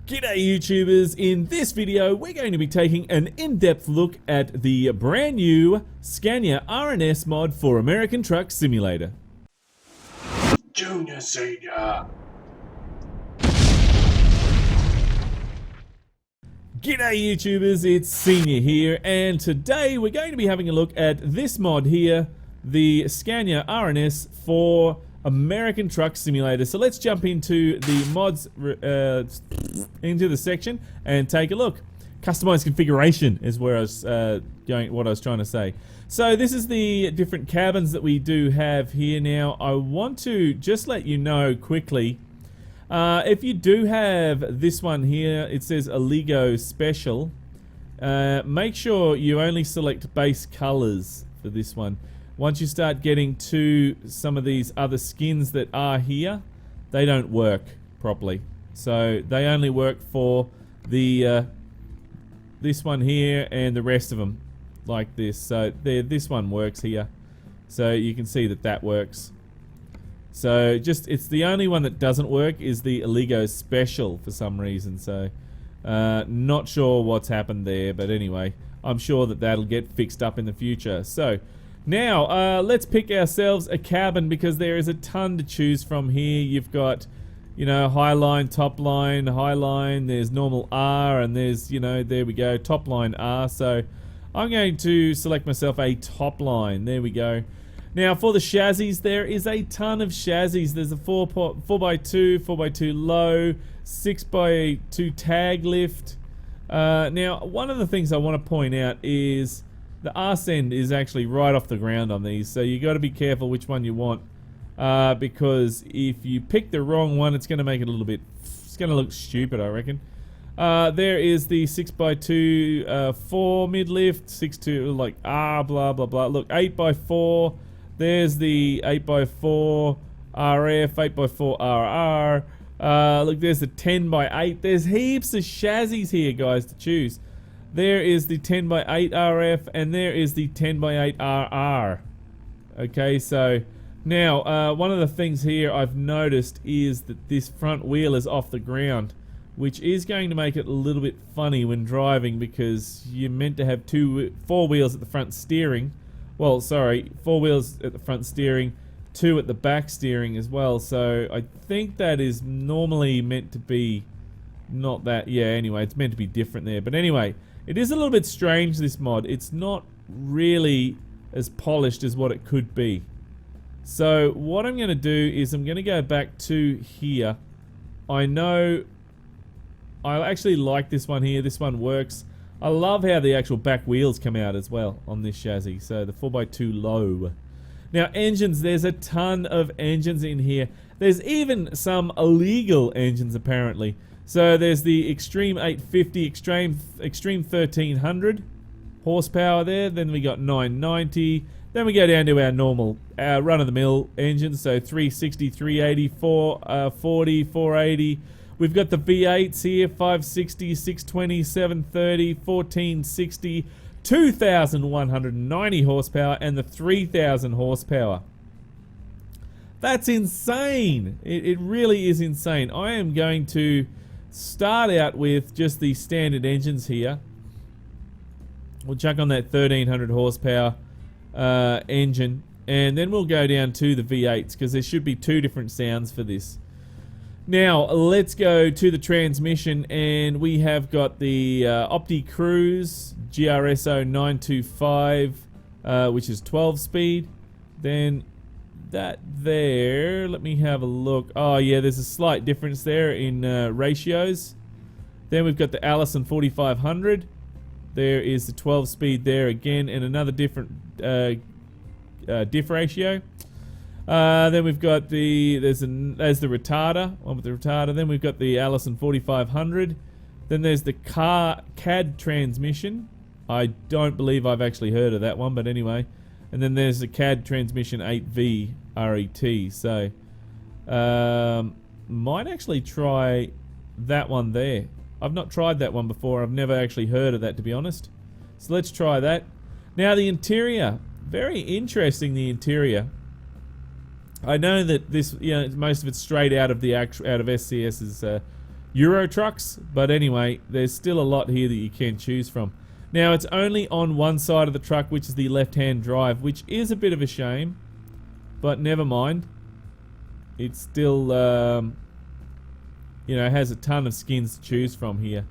G'day YouTubers, in this video we're going to be taking an in-depth look at the brand new Scania R S mod for American Truck Simulator. Junior, senior. G'day YouTubers, it's Senior here, and today we're going to be having a look at this mod here, the Scania R S for American Truck Simulator. So let's jump into the mods, into the section and take a look. Customized configuration is where I was what I was trying to say. So this is the different cabins that we do have here. Now I want to just let you know quickly, if you do have this one here, it says Aligo Special, make sure you only select base colors for this one. Once you start getting to some of these other skins that are here, they don't work properly. So they only work for the this one here and the rest of them like this. So this one works here. So you can see that works. So it's the only one that doesn't work is the Aligo Special for some reason. So not sure what's happened there, but anyway, I'm sure that that'll get fixed up in the future. So now, let's pick ourselves a cabin because there is a ton to choose from here. You've got, you know, high line, top line, high line, there's normal R, and there's, you know, there we go, top line R. So I'm going to select myself a top line. There we go. Now, for the chassis, there is a ton of chassis. There's a 4x2, 4x2 low, 6x2 tag lift. Now, one of the things I want to point out is the arse end is actually right off the ground on these, so you got to be careful which one you want, because if you pick the wrong one, it's going to make it a little bit, it's going to look stupid, I reckon. There is the 6x2 4 mid lift, 6.2 like R blah blah blah. Look, 8x4. There's the 8x4 RF, 8x4 RR. Look, there's the 10x8. There's heaps of chassis here, guys, to choose. There is the 10x8 RF, and there is the 10x8 RR. Okay, so now one of the things here I've noticed is that this front wheel is off the ground, which is going to make it a little bit funny when driving, because you're meant to have four wheels at the front steering. Well, sorry, 4 wheels at the front steering, 2 at the back steering as well. So I think that is normally meant to be not that. Yeah, anyway, it's meant to be different there. But anyway, it is a little bit strange, this mod. It's not really as polished as what it could be. So what I'm going to do is I'm going to go back to here. I know I actually like this one here. This one works. I love how the actual back wheels come out as well on this chassis. So the 4x2 low. Now engines, there's a ton of engines in here. There's even some illegal engines apparently. So there's the Extreme 850, Extreme 1300 horsepower there. Then we got 990. Then we go down to our normal, run-of-the-mill engines. So 360, 380, 440, 480. We've got the V8s here, 560, 620, 730, 1460, 2,190 horsepower, and the 3,000 horsepower. That's insane. It really is insane. I am going to start out with just the standard engines here. We'll chuck on that 1,300 horsepower engine, and then we'll go down to the V8s, because there should be 2 different sounds for this. Now let's go to the transmission, and we have got the Opti Cruise GRSO 925, which is 12 speed. Then that there, let me have a look. Oh yeah, there's a slight difference there in ratios. Then we've got the Allison 4500. There is the 12 speed there again, and another different diff ratio. Then we've got there's the retarder, one with the retarder. Then we've got the Allison 4500. Then there's the CAD transmission. I don't believe I've actually heard of that one, but anyway. And then there's the CAD transmission 8V RET. So might actually try that one there. I've not tried that one before. I've never actually heard of that, to be honest. So let's try that. Now the interior, very interesting. The interior. I know that this, you know, most of it's straight out of SCS's Euro trucks, but anyway, there's still a lot here that you can choose from. Now, it's only on one side of the truck, which is the left-hand drive, which is a bit of a shame, but never mind. It's still, you know, has a ton of skins to choose from here.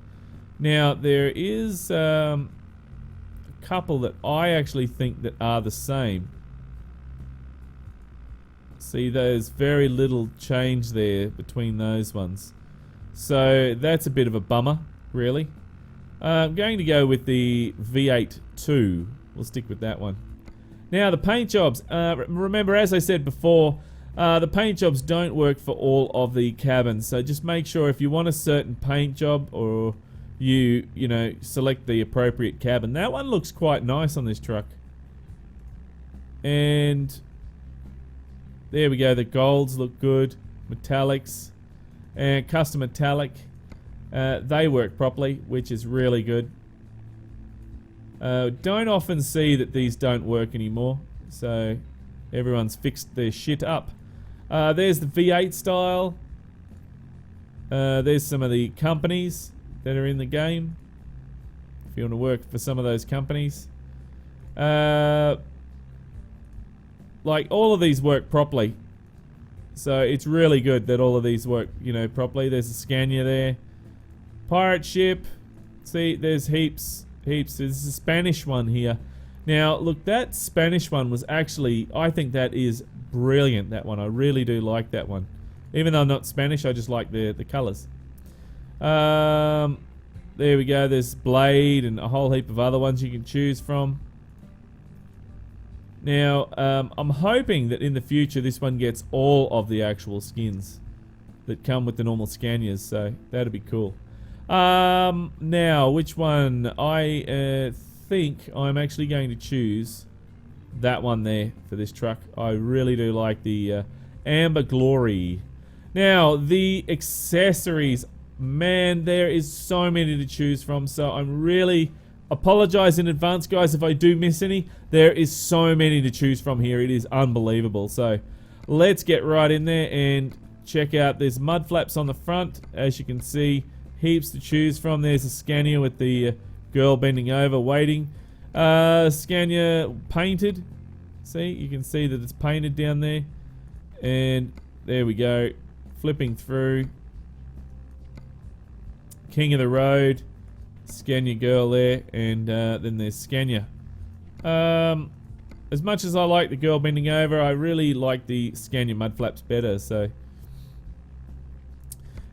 Now, there is a couple that I actually think that are the same. See, there's very little change there between those ones. So that's a bit of a bummer, really. I'm going to go with the V8-2. We'll stick with that one. Now, the paint jobs. Remember, as I said before, the paint jobs don't work for all of the cabins. So just make sure if you want a certain paint job, or you know, select the appropriate cabin. That one looks quite nice on this truck. And there we go. The golds look good. Metallics and custom metallic. They work properly, which is really good. Don't often see that these don't work anymore, so everyone's fixed their shit up. There's the V8 style. There's some of the companies that are in the game, if you want to work for some of those companies. Like, all of these work properly, so it's really good that all of these work, you know, properly. There's a Scania there. Pirate ship. See, there's heaps. There's a Spanish one here. Now, look, that Spanish one was actually, I think that is brilliant, that one. I really do like that one. Even though I'm not Spanish, I just like the colours. There we go. There's Blade and a whole heap of other ones you can choose from. Now, I'm hoping that in the future this one gets all of the actual skins that come with the normal Scanias, so that'd be cool. Now, which one? I think I'm actually going to choose that one there for this truck. I really do like the Amber Glory. Now, the accessories, man, there is so many to choose from, so I'm really apologize in advance, guys, if I do miss any. There is so many to choose from here. It is unbelievable. So let's get right in there and check out. There's mud flaps on the front, as you can see. Heaps to choose from. There's a Scania with the girl bending over waiting. Scania painted. See, you can see that it's painted down there. And there we go. Flipping through. King of the Road. Scania girl there. And then there's Scania. As much as I like the girl bending over, I really like the Scania mud flaps better. So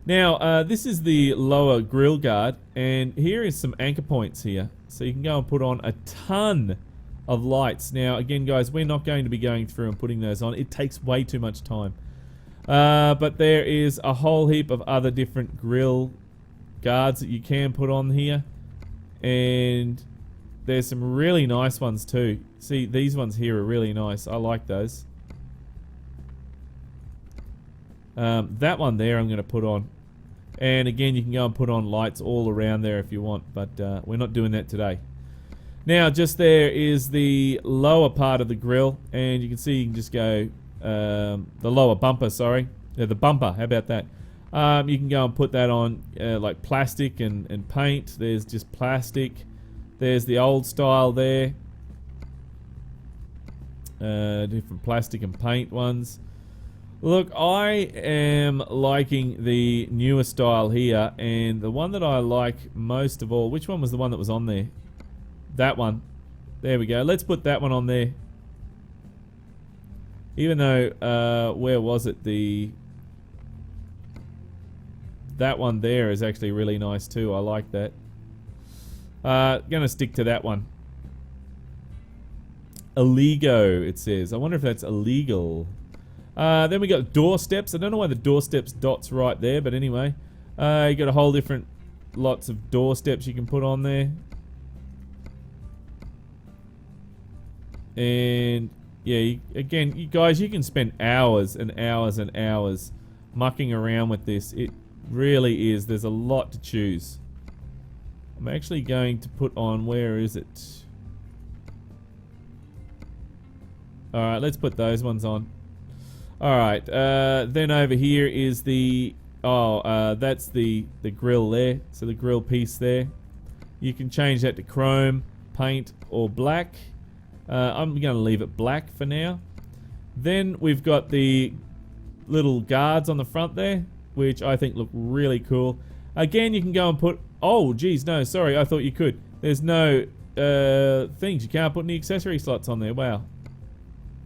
now, this is the lower grill guard, and here is some anchor points here. So you can go and put on a ton of lights. Now, again, guys, we're not going to be going through and putting those on. It takes way too much time. But there is a whole heap of other different grill guards that you can put on here. And there's some really nice ones too. See, these ones here are really nice. I like those. That one there I'm going to put on. And again, you can go and put on lights all around there if you want, but we're not doing that today. Now, just there is the lower part of the grill, and you can see you can just go, the lower bumper, sorry. The bumper, how about that? You can go and put that on like plastic and paint. There's just plastic. There's the old style there. Different plastic and paint ones. Look, I am liking the newer style here, and the one that I like most of all, which one was the one that was on there? That one. There we go. Let's put that one on there. Even though, where was it? That one there is actually really nice too. I like that. Gonna stick to that one. Illegal, it says. I wonder if that's illegal. Then we got doorsteps. I don't know why the doorsteps dot's right there, but anyway. You got a whole different lots of doorsteps you can put on there. And yeah, again, you guys, you can spend hours and hours and hours mucking around with this. It really is. There's a lot to choose. I'm actually going to put on, where is it? Alright, let's put those ones on. Alright, then over here is the That's the grill there. So the grill piece there. You can change that to chrome, paint, or black. I'm going to leave it black for now. Then we've got the little guards on the front there, which I think look really cool. Again, you can go and put... Oh, geez, no, sorry, I thought you could. There's no things. You can't put any accessory slots on there. Wow.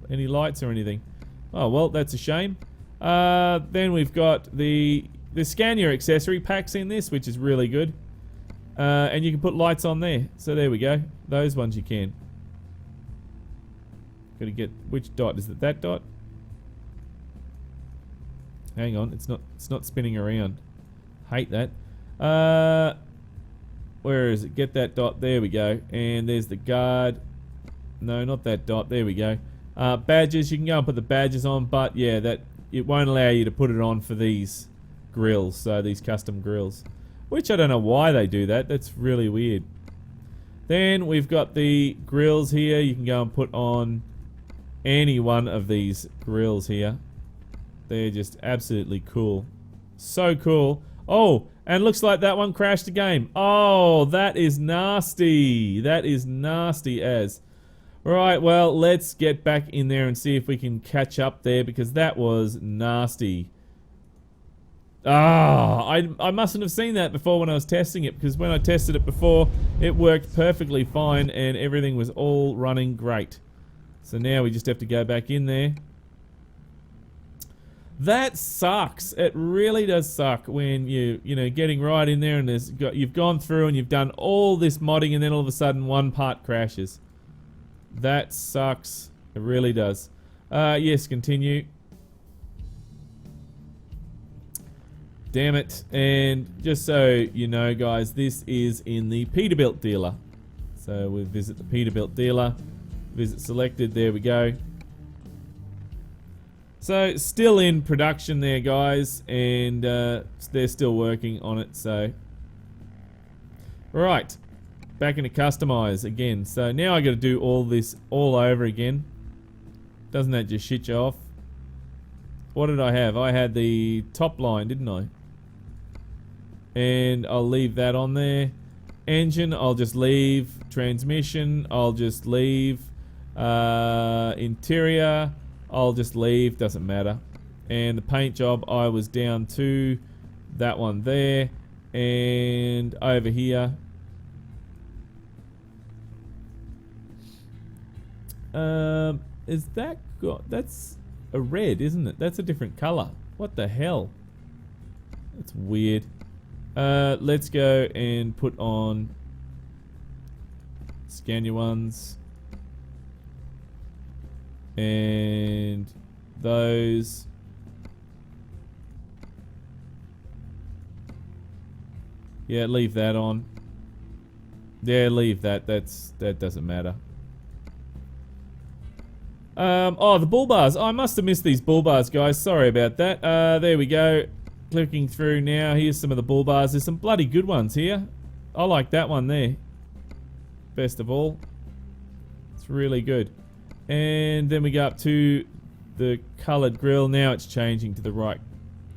Any lights or anything. Oh, well, that's a shame. Then we've got the Scania accessory packs in this, which is really good. And you can put lights on there. So there we go. Those ones you can. Got to get... Which dot? Is it that dot? Hang on, it's not spinning around. Hate that. Where is it? Get that dot. There we go. And there's the guard. No, not that dot. There we go. Badges. You can go and put the badges on, but yeah, that it won't allow you to put it on for these grills. So these custom grills, which I don't know why they do that. That's really weird. Then we've got the grills here. You can go and put on any one of these grills here. They're just absolutely cool. So cool. Oh, and looks like that one crashed the game. Oh, that is nasty. That is nasty as. Right, well, let's get back in there and see if we can catch up there, because that was nasty. I mustn't have seen that before when I was testing it, because when I tested it before, it worked perfectly fine and everything was all running great. So now we just have to go back in there. That sucks. It really does suck when you know, getting right in there and you've gone through and you've done all this modding and then all of a sudden one part crashes. That sucks. It really does. Yes, continue. Damn it. And just so you know, guys, this is in the Peterbilt dealer. So we'll visit the Peterbilt dealer. Visit selected. There we go. So, still in production there, guys, and they're still working on it, so... Right, back into customize again. So now I got to do all this all over again. Doesn't that just shit you off? What did I have? I had the top line, didn't I? And I'll leave that on there. Engine, I'll just leave. Transmission, I'll just leave. Interior... I'll just leave, doesn't matter. And the paint job, I was down to that one there. And over here. Is that got... That's a red, isn't it? That's a different color. What the hell? That's weird. Let's go and put on Scania ones. And those. Yeah, leave that on. Yeah, leave that. That doesn't matter. Oh, the bull bars. Oh, I must have missed these bull bars, guys. Sorry about that. There we go. Clicking through now. Here's some of the bull bars. There's some bloody good ones here. I like that one there. Best of all. It's really good. And then we go up to the coloured grill. Now it's changing to the right.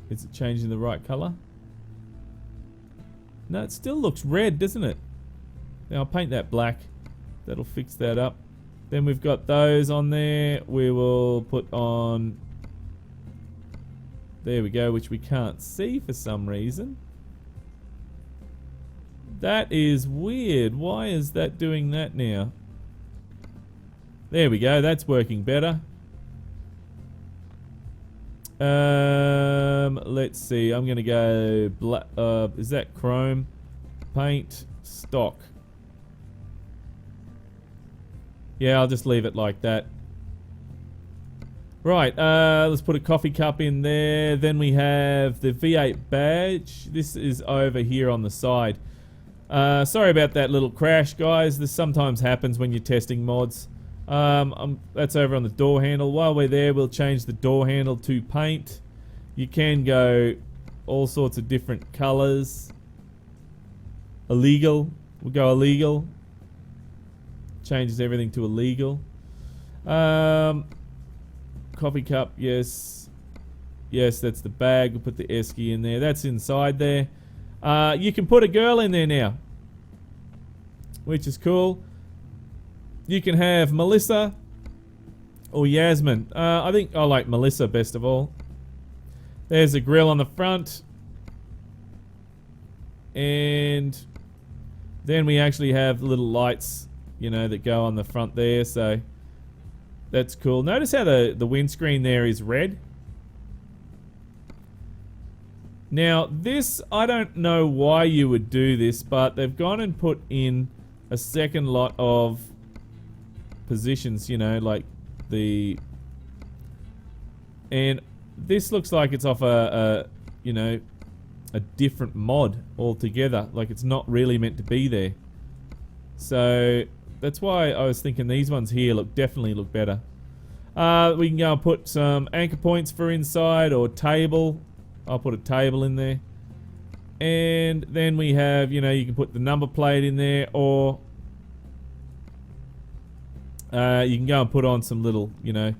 Is it changing the right colour? No, it still looks red, doesn't it? Now I'll paint that black. That'll fix that up. Then we've got those on there. We will put on... There we go, which we can't see for some reason. That is weird. Why is that doing that now? There we go, that's working better. Let's see, I'm gonna go black, is that chrome? Paint, stock. Yeah, I'll just leave it like that. Right, let's put a coffee cup in there. Then we have the V8 badge. This is over here on the side. Sorry about that little crash, guys. This sometimes happens when you're testing mods. That's over on the door handle. While we're there, we'll change the door handle to paint. You can go all sorts of different colors. Illegal. We'll go illegal. Changes everything to illegal. Coffee cup, yes. Yes, that's the bag. We'll put the esky in there. That's inside there. You can put a girl in there now, which is cool. You can have Melissa or Yasmin. I think I like Melissa best of all. There's a grill on the front. And then we actually have little lights, you know, that go on the front there. So that's cool. Notice how the windscreen there is red. Now this, I don't know why you would do this, but they've gone and put in a second lot of positions, you know, like the... And this looks like it's off you know, a different mod altogether. Like it's not really meant to be there. So that's why I was thinking these ones here definitely look better. We can go and put some anchor points for inside or table. I'll put a table in there. And then we have, you know, you can put the number plate in there, or you can go and put on some little, you know,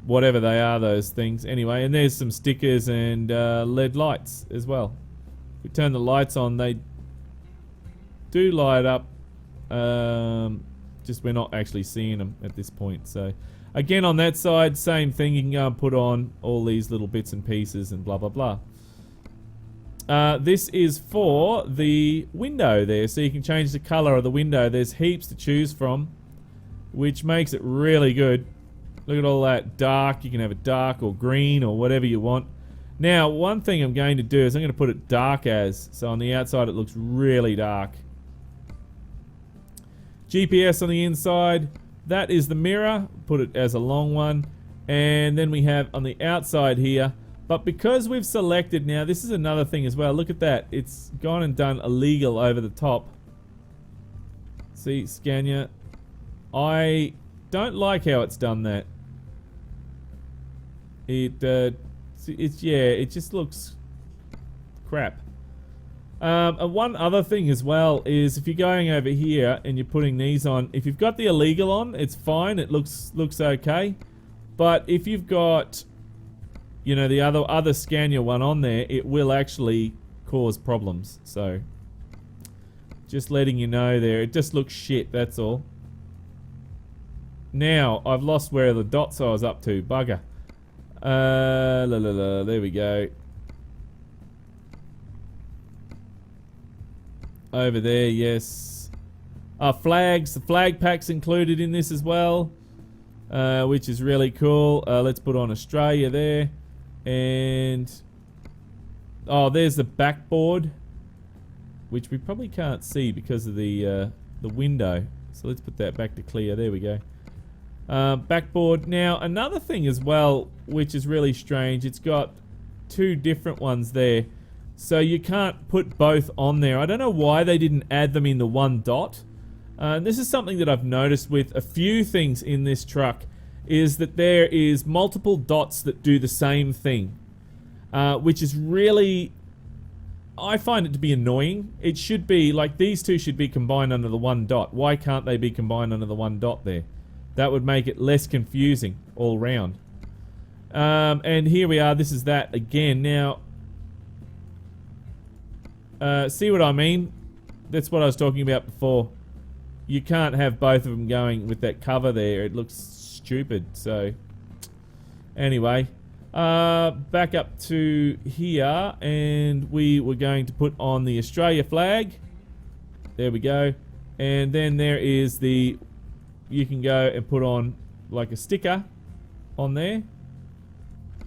whatever they are, those things. Anyway, and there's some stickers and LED lights as well. If we turn the lights on, they do light up. Just we're not actually seeing them at this point. So again, on that side, same thing. You can go and put on all these little bits and pieces and blah blah blah. This is for the window there, so you can change the color of the window. There's heaps to choose from, which makes it really good. Look at all that dark. You can have it dark or green or whatever you want. Now, one thing I'm going to do is I'm going to put it dark as, so on the outside it looks really dark. GPS on the inside. That is the mirror. Put it as a long one. And then we have on the outside here. But because we've selected now, this is another thing as well. Look at that. It's gone and done illegal over the top. See, Scania. I don't like how it's done that. It just looks crap. And one other thing as well is if you're going over here and you're putting these on, if you've got the illegal on, it's fine. It looks okay. But if you've got, you know, the other Scania one on there, it will actually cause problems. So just letting you know there. It just looks shit, that's all. Now, I've lost where the dots I was up to. Bugger. There we go. Over there, yes. Flags. The flag pack's included in this as well, which is really cool. Let's put on Australia there. And... oh, there's the backboard, which we probably can't see because of the window. So let's put that back to clear. There we go. Backboard. Now, another thing as well, which is really strange, it's got two different ones there. So you can't put both on there. I don't know why they didn't add them in the one dot. This is something that I've noticed with a few things in this truck, is that there is multiple dots that do the same thing. Which is really... I find it to be annoying. It should be, like, these two should be combined under the one dot. Why can't they be combined under the one dot there? That would make it less confusing all round. And here we are. This is that again. Now, see what I mean? That's what I was talking about before. You can't have both of them going with that cover there. It looks stupid. So, anyway, back up to here, and we were going to put on the Australia flag. There we go. And then there is the... you can go and put on like a sticker on there.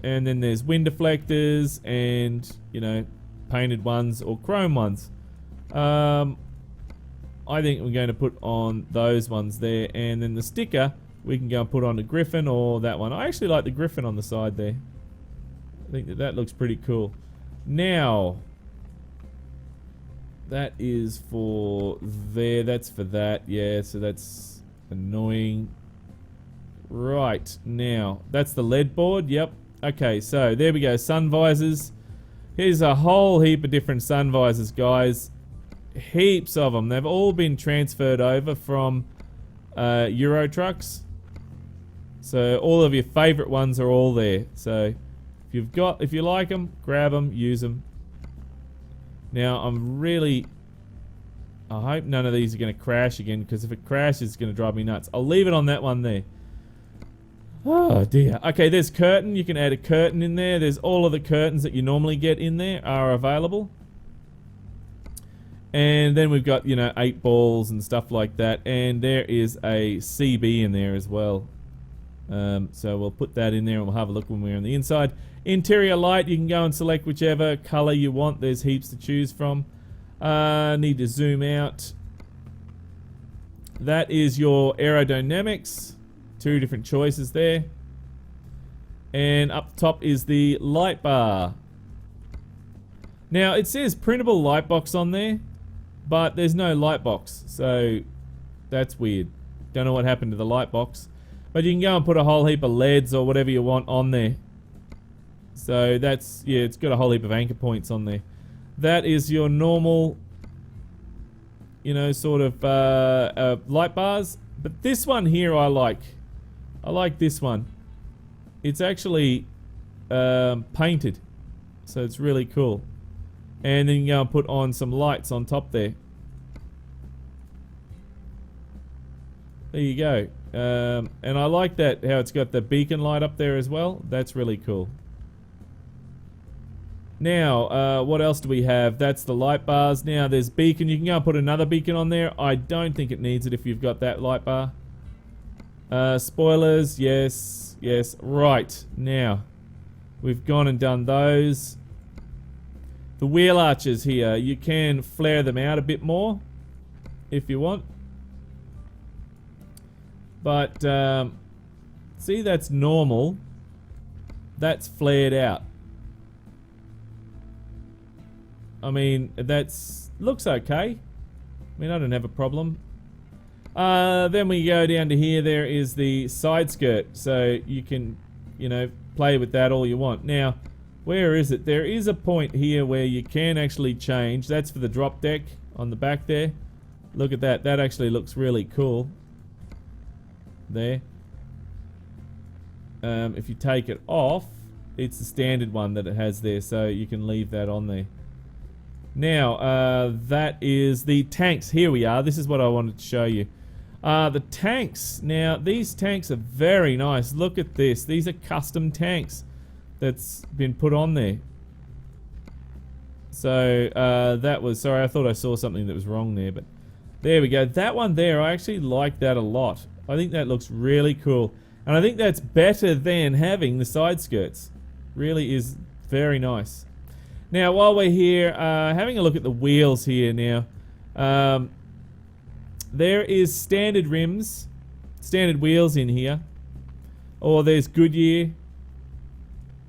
And then there's wind deflectors and, you know, painted ones or chrome ones. I think we're going to put on those ones there. And then the sticker, we can go and put on the Griffin or that one. I actually like the Griffin on the side there. I think that looks pretty cool. Now, that is for there. That's for that. Yeah, so that's... annoying. Right, now, that's the LED board, yep. Okay, so there we go, sun visors. Here's a whole heap of different sun visors, guys. Heaps of them. They've all been transferred over from Euro trucks. So all of your favourite ones are all there. So if If you like them, grab them, use them. Now I hope none of these are going to crash again, because if it crashes, it's going to drive me nuts. I'll leave it on that one there. Oh dear. Okay, there's curtain. You can add a curtain in there. There's all of the curtains that you normally get in there are available. And then we've got, 8 balls and stuff like that. And there is a CB in there as well. So we'll put that in there and we'll have a look when we're on the inside. Interior light, you can go and select whichever color you want. There's heaps to choose from. Need to zoom out. That is your aerodynamics. 2 different choices there. And up top is the light bar. Now it says printable light box on there, but there's no light box, so that's weird. Don't know what happened to the light box. But you can go and put a whole heap of LEDs or whatever you want on there. So that's, yeah, it's got a whole heap of anchor points on there. That is your normal, sort of light bars. But this one here I like. I like this one. It's actually painted, so it's really cool. And then you can go and put on some lights on top there. There you go. And I like that, how it's got the beacon light up there as well. That's really cool. Now, what else do we have? That's the light bars. Now, there's beacon. You can go and put another beacon on there. I don't think it needs it if you've got that light bar. Spoilers, yes, yes. Right, now, we've gone and done those. The wheel arches here, you can flare them out a bit more if you want. But, see, that's normal. That's flared out. I mean, looks okay. I mean, I don't have a problem. Then we go down to here. There is the side skirt. So you can, play with that all you want. Now, where is it? There is a point here where you can actually change. That's for the drop deck on the back there. Look at that. That actually looks really cool. There. If you take it off, it's the standard one that it has there. So you can leave that on there. Now, that is the tanks. Here we are. This is what I wanted to show you. The tanks. Now, these tanks are very nice. Look at this. These are custom tanks that's been put on there. So, that was... Sorry, I thought I saw something that was wrong there, but... There we go. That one there, I actually like that a lot. I think that looks really cool. And I think that's better than having the side skirts. Really is very nice. Now, while we're here, having a look at the wheels here now. There is standard rims, standard wheels in here. Or there's Goodyear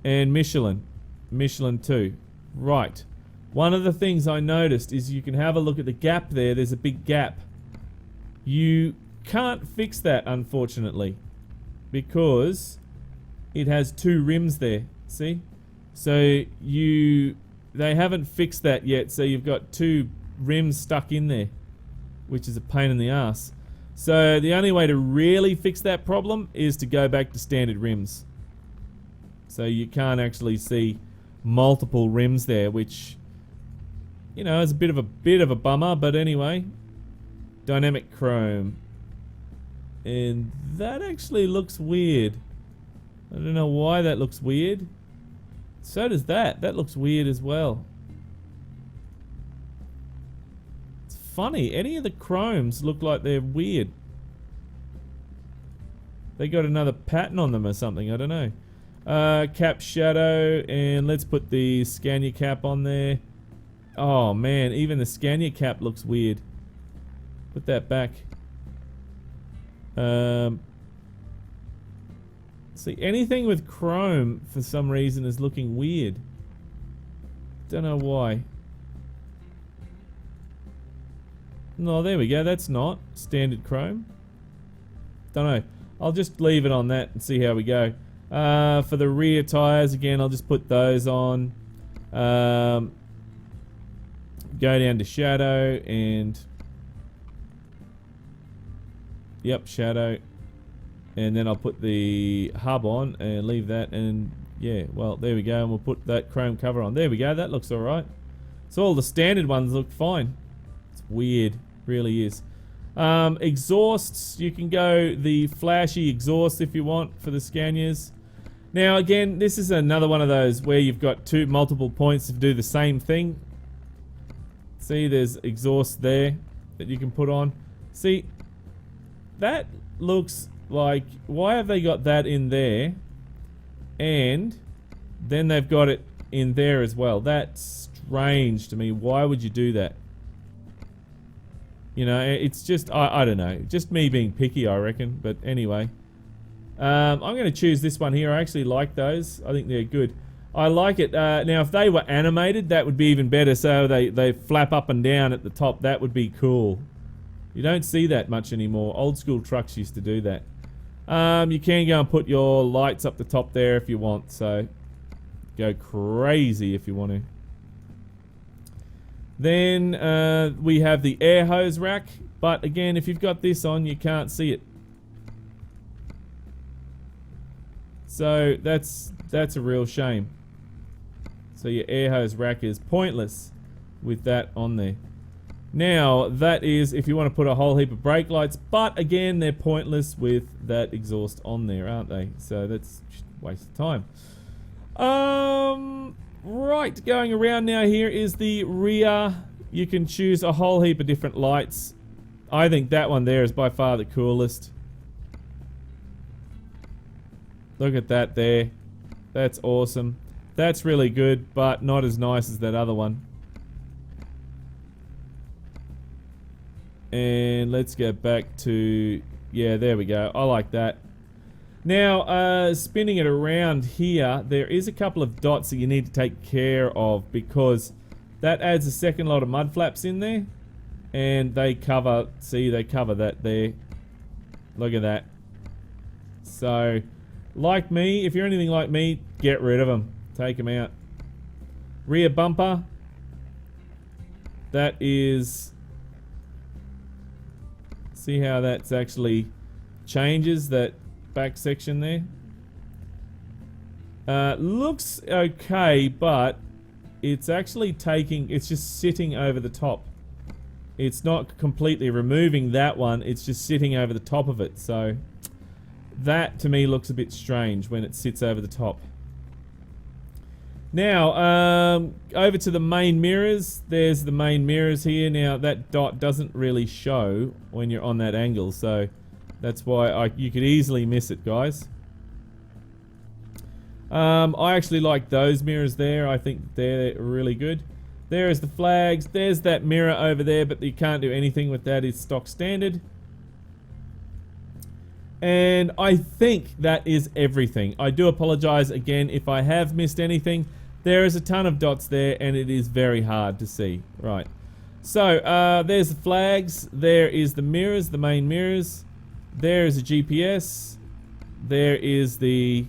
and Michelin. Michelin too. Right. One of the things I noticed is you can have a look at the gap there. There's a big gap. You can't fix that, unfortunately, because it has 2 rims there. See? So they haven't fixed that yet, so you've got 2 rims stuck in there, which is a pain in the ass. So the only way to really fix that problem is to go back to standard rims. So you can't actually see multiple rims there, which, is a bit of a bummer, but anyway. Dynamic chrome. And that actually looks weird. I don't know why that looks weird. So does that. That looks weird as well. It's funny. Any of the chromes look like they're weird. They got another pattern on them or something. I don't know. Cap shadow. And let's put the Scania cap on there. Oh man, even the Scania cap looks weird. Put that back. See, anything with chrome for some reason is looking weird. Don't know why. No, there we go. That's not standard chrome. Don't know. I'll just leave it on that and see how we go. For the rear tires, again, I'll just put those on. Go down to shadow and... Yep, shadow. And then I'll put the hub on and leave that and Yeah, well, there we go, and we'll put that chrome cover on. There we go, that looks alright. So all the standard ones look fine. It's weird, really is. Exhausts, you can go the flashy exhaust if you want for the Scanias. Now again, this is another one of those where you've got multiple points to do the same thing. See, there's exhaust there that you can put on. See, that looks like, why have they got that in there? And then they've got it in there as well. That's strange to me. Why would you do that? You know, it's just, I don't know. Just me being picky, I reckon. But anyway. I'm going to choose this one here. I actually like those. I think they're good. I like it. Now, if they were animated, that would be even better. So they flap up and down at the top. That would be cool. You don't see that much anymore. Old school trucks used to do that. You can go and put your lights up the top there if you want. So go crazy if you want to. Then we have the air hose rack. But again, if you've got this on, you can't see it. So that's a real shame. So your air hose rack is pointless with that on there. Now that is if you want to put a whole heap of brake lights, but again they're pointless with that exhaust on there, aren't they? So that's just a waste of time. Right, going around now, here is the rear. You can choose a whole heap of different lights. I think that one there is by far the coolest. Look at that there. That's awesome. That's really good, but not as nice as that other one. And let's get back to... yeah, there we go. I like that. Now, spinning it around here, there is a couple of dots that you need to take care of because that adds a second lot of mud flaps in there. And they cover... see, they cover that there. Look at that. So... like me, if you're anything like me, get rid of them. Take them out. Rear bumper. That is... see how that's actually changes that back section there? Looks okay, but it's actually taking... it's just sitting over the top. It's not completely removing that one, it's just sitting over the top of it, so... that to me looks a bit strange when it sits over the top. Now, over to the main mirrors. There's the main mirrors here. Now, that dot doesn't really show when you're on that angle, so that's why you could easily miss it, guys. I actually like those mirrors there. I think they're really good. There is the flags. There's that mirror over there, but you can't do anything with that. It's stock standard. And I think that is everything. I do apologize again if I have missed anything. There is a ton of dots there and it is very hard to see. Right. So, there's the flags. There is the mirrors, the main mirrors. There is a GPS. There is the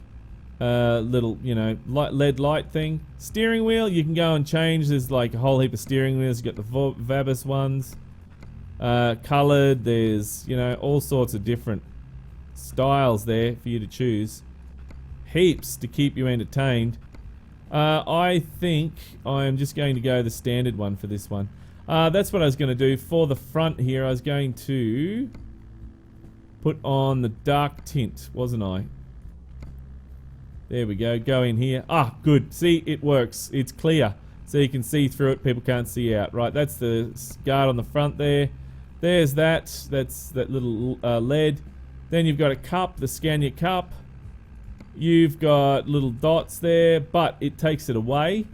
little, you know, LED light thing. Steering wheel, you can go and change. There's like a whole heap of steering wheels. You've got the Vabis ones. Coloured. There's, you know, all sorts of different styles there for you to choose. Heaps to keep you entertained. I think I'm just going to go the standard one for this one. That's what I was going to do for the front here. I was going to put on the dark tint, wasn't I? There we go. Go in here. Ah, good. See, it works. It's clear. So you can see through it. People can't see out. Right, that's the guard on the front there. There's that. That's that little LED. Then you've got a cup, the Scania cup. You've got little dots there, but it takes it away.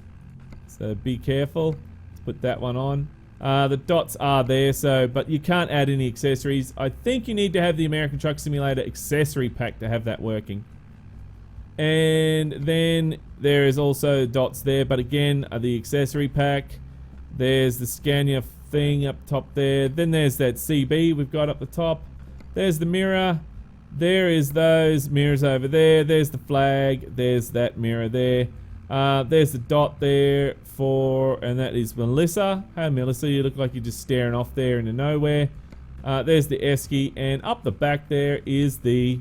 So be careful. Let's put that one on. The dots are there, so but you can't add any accessories. I think you need to have the American Truck Simulator accessory pack to have that working. And then there is also dots there, but again, the accessory pack. There's the Scania thing up top there. Then there's that CB we've got up the top. There's the mirror. There is those mirrors over there. There's the flag. There's that mirror there. There's the dot there for, and that is Melissa. Hey Melissa, you look like you're just staring off there into nowhere. There's the esky, and up the back there is the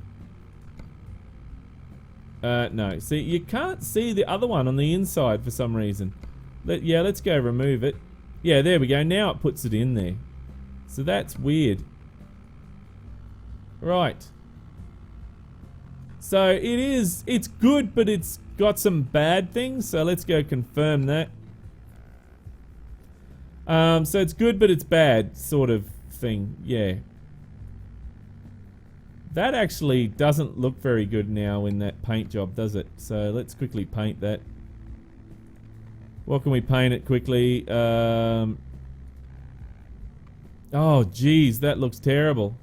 No. See, you can't see the other one on the inside for some reason. Yeah, let's go remove it. Yeah, there we go. Now it puts it in there. So that's weird. Right. So it's good, but it's got some bad things. So let's go confirm that. So it's good, but it's bad, sort of thing. Yeah. That actually doesn't look very good now in that paint job, does it? So let's quickly paint that. What can we paint it quickly? Oh, geez, that looks terrible.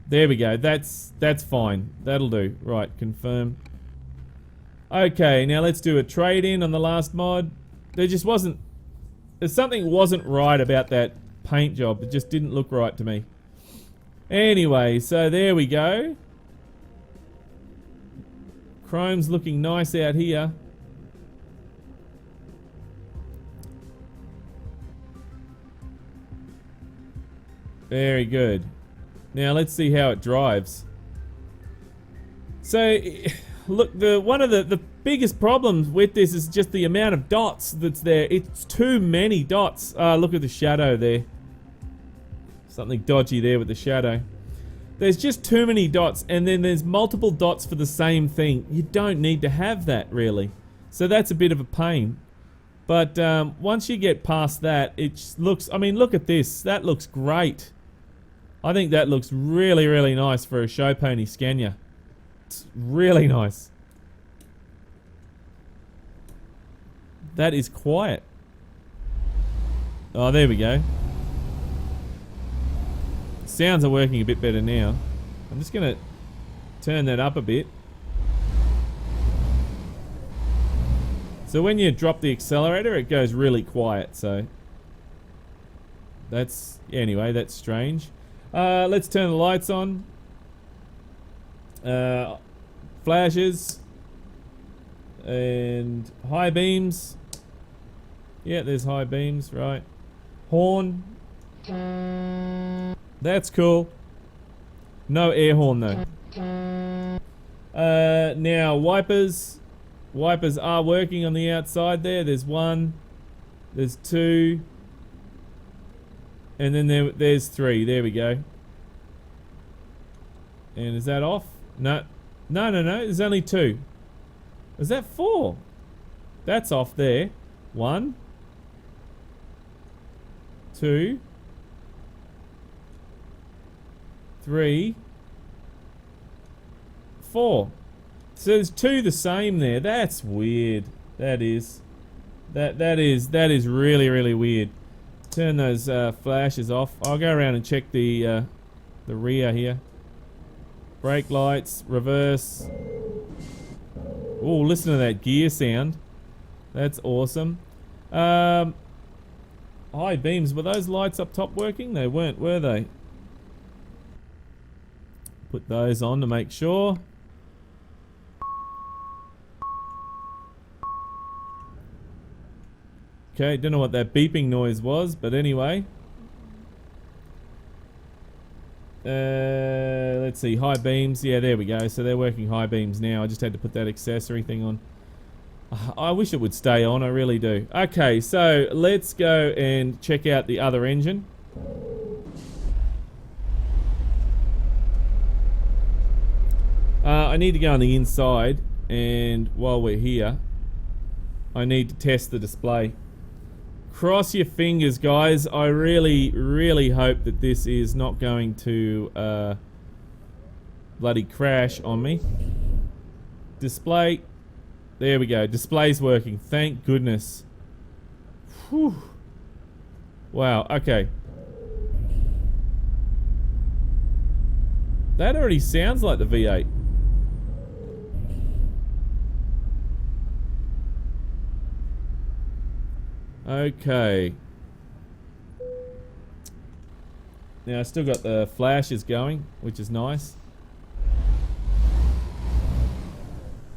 There we go. That's fine. That'll do. Right, confirm. Okay, now let's do a trade-in on the last mod. There's something wasn't right about that paint job. It just didn't look right to me. Anyway, so there we go. Chrome's looking nice out here. Very good. Now let's see how it drives. So, look, one of the biggest problems with this is just the amount of dots that's there. It's too many dots. Look at the shadow there. Something dodgy there with the shadow. There's just too many dots, and then there's multiple dots for the same thing. You don't need to have that, really. So that's a bit of a pain. But once you get past that, it looks... I mean, look at this. That looks great. I think that looks really, really nice for a show pony Scania. It's really nice. That is quiet. Oh, there we go. Sounds are working a bit better now. I'm just going to turn that up a bit. So when you drop the accelerator, it goes really quiet. So that's... Anyway, that's strange. Let's turn the lights on. Flashes. And high beams. Yeah, there's high beams, right. Horn. That's cool. No air horn though. Now wipers. Wipers are working on the outside there. There's one. There's two. And then there's three. There we go. And is that off? No. No. There's only two. Is that four? That's off there. One. Two. Three. Four. So there's two the same there. That's weird. That is. That is really, really weird. Turn those flashes off. I'll go around and check the rear here. Brake lights, reverse. Oh, listen to that gear sound. That's awesome. High beams. Were those lights up top working? They weren't, were they? Put those on to make sure. Okay, don't know what that beeping noise was, but anyway. Let's see, high beams. Yeah, there we go. So they're working high beams now. I just had to put that accessory thing on. I wish it would stay on, I really do. Okay, so let's go and check out the other engine. I need to go on the inside, and while we're here, I need to test the display. Cross your fingers, guys. I really, really hope that this is not going to bloody crash on me. Display. There we go. Display's working. Thank goodness. Whew. Wow. Okay. That already sounds like the V8. Okay. Now I still got the flashes going, which is nice.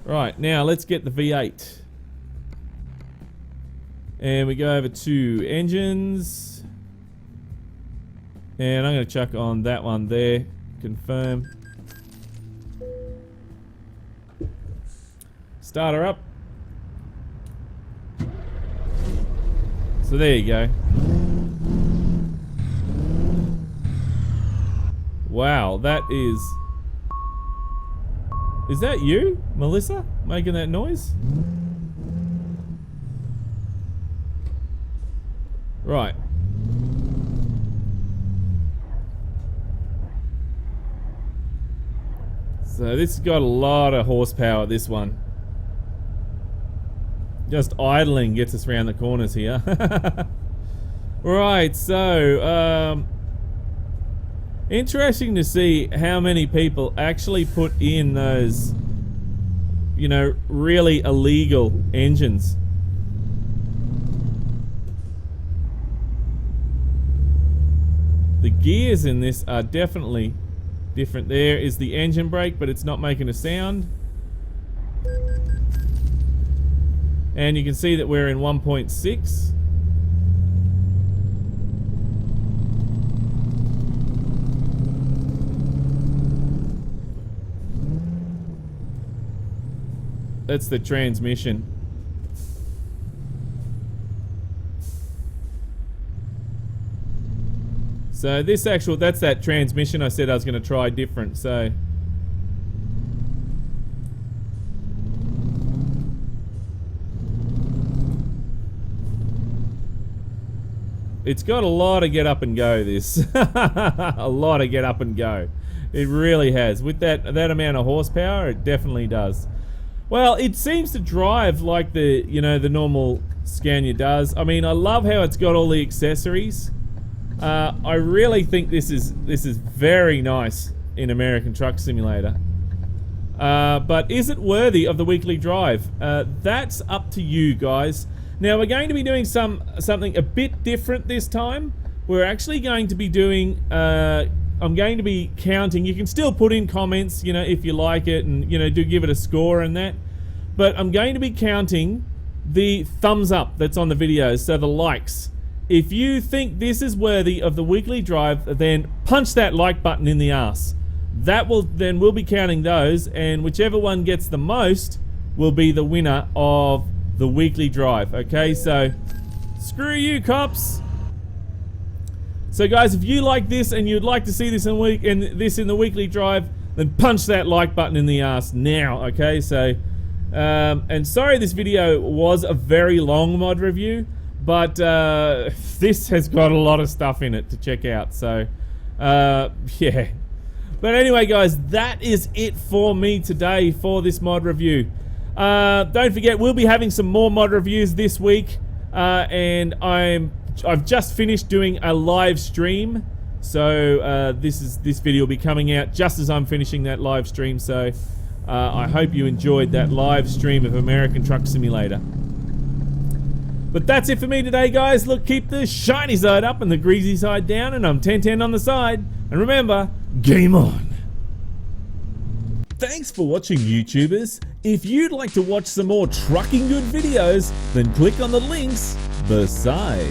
Right, now let's get the V8. And we go over to engines. And I'm going to chuck on that one there. Confirm. Start her up. So there you go. Wow, that is... Is that you, Melissa, making that noise? Right. So this has got a lot of horsepower, this one. Just idling gets us around the corners here. Right, so interesting to see how many people actually put in those, you know, really illegal engines. The gears in this are definitely different. There is the engine brake, but it's not making a sound. And you can see that we're in 1.6. That's the transmission. So this actual, that's that transmission I said I was going to try different, so. It's got a lot of get up and go, this. A lot of get up and go. It really has. With that amount of horsepower, it definitely does. Well, it seems to drive like the, you know, the normal Scania does. I mean, I love how it's got all the accessories. I really think this is very nice in American Truck Simulator. But is it worthy of the weekly drive? That's up to you guys. Now we're going to be doing something a bit different this time. We're actually going to be doing, I'm going to be counting. You can still put in comments, you know, if you like it, and, you know, do give it a score and that. But I'm going to be counting the thumbs up that's on the videos, so the likes. If you think this is worthy of the weekly drive, then punch that like button in the ass. Then we'll be counting those, and whichever one gets the most will be the winner of the weekly drive. Okay, so screw you, cops. So guys, if you like this and you'd like to see this in the weekly drive, then punch that like button in the ass now. Okay, so and sorry this video was a very long mod review, but this has got a lot of stuff in it to check out, so yeah. But anyway guys, that is it for me today for this mod review. Don't forget, we'll be having some more mod reviews this week, and I've just finished doing a live stream, so this video will be coming out just as I'm finishing that live stream, so I hope you enjoyed that live stream of American Truck Simulator. But that's it for me today, guys. Look, keep the shiny side up and the greasy side down, and I'm 1010 on the side. And remember, game on. Thanks for watching, YouTubers. If you'd like to watch some more trucking good videos, then click on the links beside.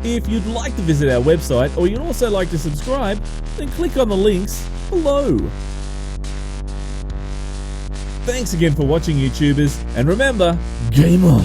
If you'd like to visit our website, or you'd also like to subscribe, then click on the links below. Thanks again for watching, YouTubers, and remember, game on!